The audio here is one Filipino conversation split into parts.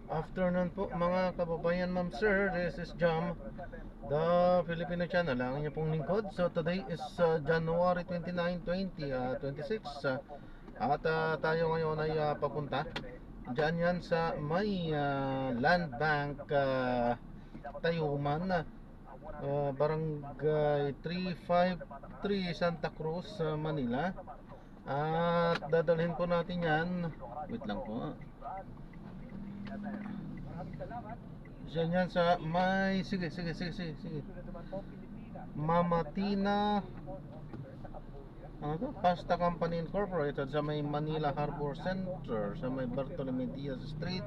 Afternoon po mga kababayan, ma'am sir. This is Jam, the Filipino channel, ang inyong pong lingkod. So today is January 29, 2026 at tayo ngayon ay papunta dyan yan sa may land bank, Tayuman, barangay 353 Santa Cruz, Manila. At dadalhin po natin yan, wait lang po. Diyan sa may, sige. Mama Tina, ano to? Pasta Company Incorporated sa may Manila Harbor Center, sa may Bartolome Diaz Street,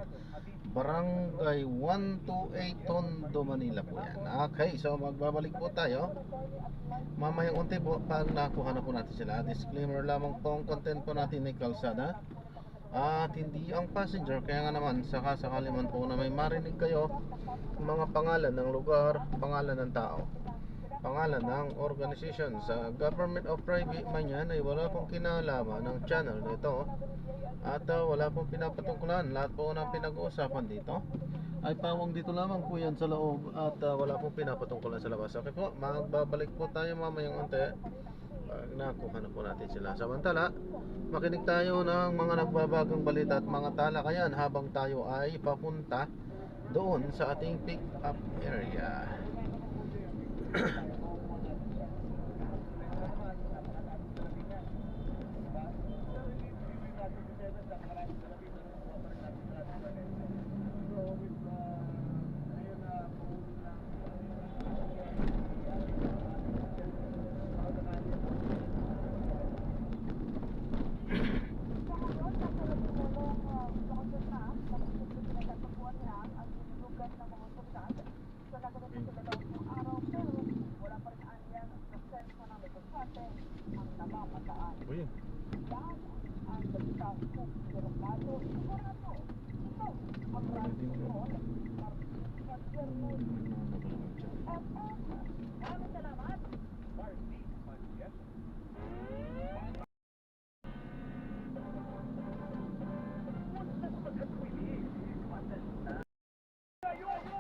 Barangay 128, Tondo, Manila po yan. Okay, so magbabalik po tayo mamayang unti po pag nakuha na po natin sila. Disclaimer lamang po, ang content po natin ay kalsada at hindi ang passenger. Kaya nga naman, sakasakali man po na may marinig kayo mga pangalan ng lugar, pangalan ng tao, pangalan ng organization sa government of private man yan, ay wala pong kinalaman ng channel nito. At wala pong pinapatungkulan. Lahat po ng pinag-uusapan dito ay pawang dito lamang po yan sa loob. At wala pong pinapatungkulan sa labas. Okay po, magbabalik po tayo mamayang unti pag nakuha na po natin sila. Samantala, makinig tayo ng mga nagbabagang balita at mga talakayan habang tayo ay papunta doon sa ating pick up area.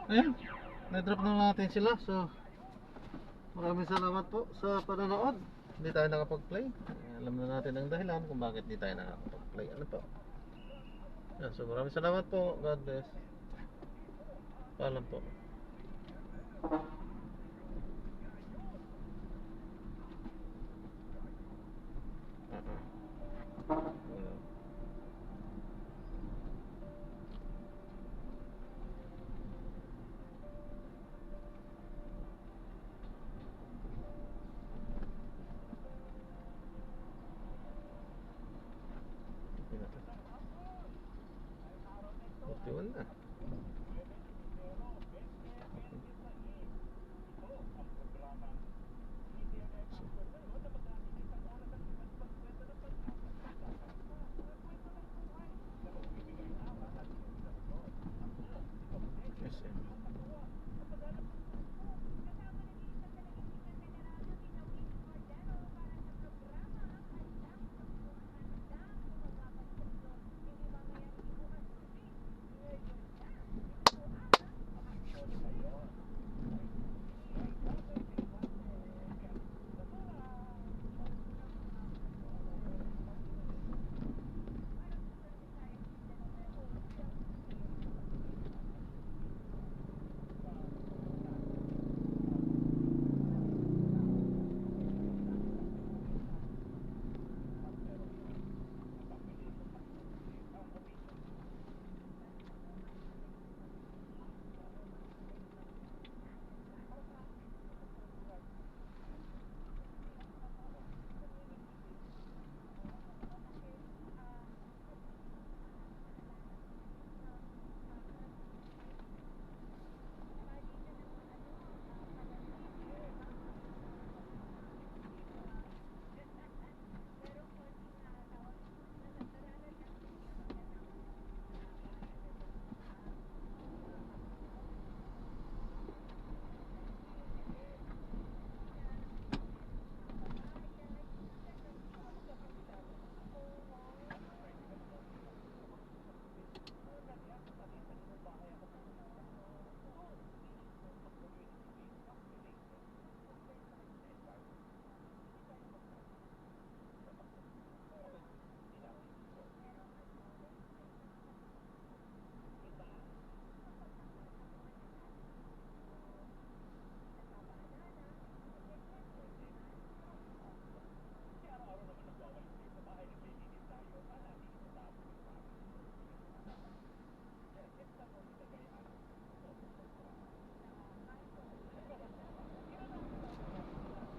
Ayan, na-drop na natin sila. So maraming salamat po sa panonood. Hindi tayo nakapag-play. Alam na natin ang dahilan kung bakit hindi tayo nakapag-play. Ano po? Ayan, so maraming salamat po. God bless. Paalam po. Forty-one na.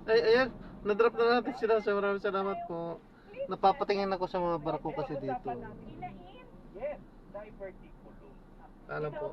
Ay, ayan, na-drop na natin sila. So, maraming salamat po. Napapatingin ako sa mga barko kasi dito. Yes, diverticulum. Alam po.